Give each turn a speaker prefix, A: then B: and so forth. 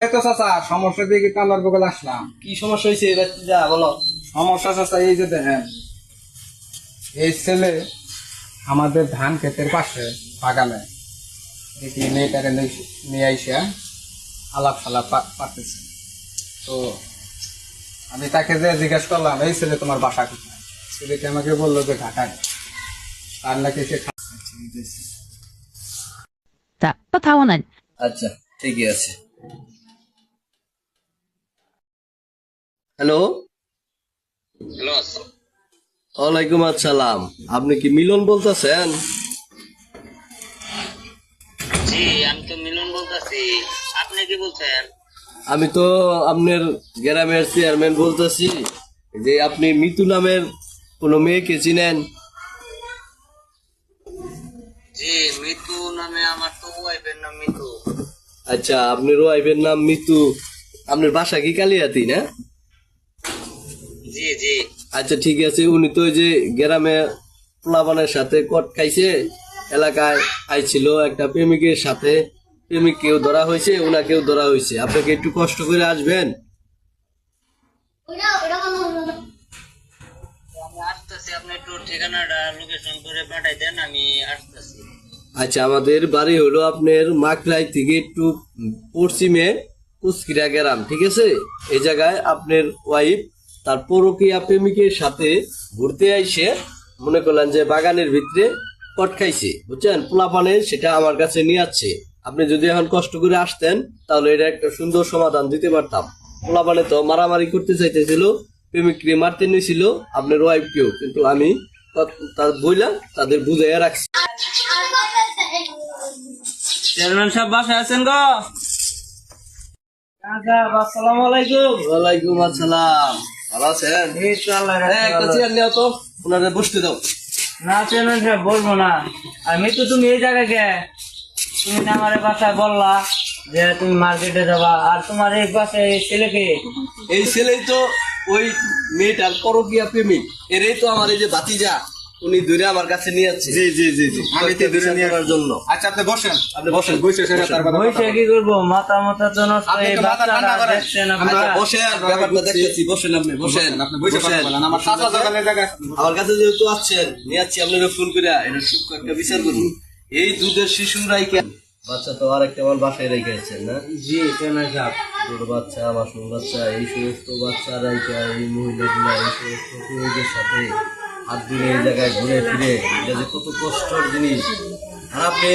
A: এই তো চাচা সমস্যা দিয়ে কি কান্দার বগল আসলাম।
B: কি সমস্যা হয়েছে এবার যা বলো।
A: সমস্যা চাচা এই যে দেখেন, এই ছেলে আমাদের ধান ক্ষেতের পাশে বাগানে দেখি মেয়েটাকে নিয়ে আইসা আলাপ সালাপ পারতেছে। তো আমি তাকে যে জিজ্ঞেস করলাম, এই ছেলে তোমার বাসা কোথায়? ছেলেটি আমাকে বললো যে ঢাকায়। তার নাকি সে
C: 자, 또 다원은
B: আচ্ছা ঠিকই আছে। হ্যালো,
D: হ্যালো,
B: ওয়ালাইকুম আসসালাম। আপনি কি মিলন বলতেছেন?
D: জি আমি তো মিলন বলতেছি। আপনি কি বলছেন?
B: আমি তো আপনার গ্রামের চেয়ারম্যান বলতেছি যে আপনি মিতু নামের কোনো মেয়েকে চিনেন?
D: জি মিতু নামে, আমার তো ওয়াইফের নাম মিতু।
B: আচ্ছা, আপনার ওয়াইফের নাম মিতু। আপনার বাসা কি কালিয়াতি না?
D: জি জি
B: আচ্ছা ঠিক আছে। উনি তো ওই যে গ্রামে পোলাপানের সাথে কট খাইছে, এলাকায় আইছিল একটা প্রেমিকের সাথে। প্রেমিক কেউ ধরা হয়েছে, ওনাকেও ধরা হয়েছে। আপনাকে একটু কষ্ট করে আসবেন।
D: আমি আসতেছি, আপনি একটু ঠিকানাটা লোকেশন করে পাঠাই দেন, আমি আসতেছি।
B: আচ্ছা, আমাদের বাড়ি হলো আপনার মাকড়াই থেকে একটু পশ্চিমে কুচকিরা গ্রাম, ঠিক আছে? এই জায়গায় আপনার ওয়াইফ তার পরকীয়া প্রেমিকের সাথে ঘুরতে আইসে মনে করলেন যে বাগানের ভিতরে কট খাইছে, বুঝছেন? পোলাপানের সেটা আমার কাছে নিয়ে আসছে। আপনি যদি এখন কষ্ট করে আসতেন তাহলে এটা একটা সুন্দর সমাধান দিতে পারতাম। পোলাপানে তো মারামারি করতে চাইতেছিল, প্রেমিককে মারতে নিয়েছিল, আপনার ওয়াইফকেও, কিন্তু আমি তার বইলা তাদের বুঝাইয়া রাখছি।
D: চেয়ারম্যান সাহেব বাসায় আছেন গো? আসসালামু আলাইকুম।
B: ওয়ালাইকুম আসসালাম। ভালো আছেন?
D: এই তো আল্লাহ
B: একটা চেয়ার নিও তো, ওনাদের বসতে দাও।
D: না চেয়ারম্যান সাহেব বলবো না। আর মিতু তুমি এই জায়গায় কে? তুমি না আমার বাসায় বললা যে তুমি মার্কেটে যাবা, আর তোমার এই বাসায় এই ছেলেকে?
B: এই ছেলেই তো ওই মেয়েটার পরকীয়া প্রেমিক। এরই তো আমার এই যে ভাতিজা, উনি দূরে আমার কাছে নিয়ে যাচ্ছে।
A: জি জি জি জি আমি তো দূরে নিয়ে
B: করার জন্য।
A: আচ্ছা আপনি বসেন,
B: আপনি বসেন।
A: বসে সেটা তার কথা
D: বইসে কি করবো? মাথা মাথা তো নষ্ট।
A: আপনি
D: এই
A: তো মাথা ঠান্ডা
D: বাচ্চাটা
A: করেন।
D: দেখছেন
A: আমরা
D: আপনারা?
B: বসেন, ব্যাপারটা দেখতেছি। বসেন, আপনি বসেন।
A: আপনি বসে কথা বলেন। আমার চাচা দোকানের জায়গায়
B: আমার কাছে যেহেতু আসছেন, নিয়ে যাচ্ছি, আপনারা ফোন করে এটা সূক্ষ্ম একটা বিচার করুন। এই দুধের শিশুরাই কেন বাচ্চা তো আর একটা আমার বাসায় রেখে আছেন না?
D: জি চেয়ারম্যান সাহেব।
B: ছোট বাচ্চা, মাসুম বাচ্চা, এই সমস্ত বাচ্চা রাইকা এই মহিলাগুলা এই সমস্ত পুরুষদের সাথে হাত দিলে এই জায়গায় ঘুরে ফিরে, এটা যে কত কষ্টের জিনিস। আর আপনি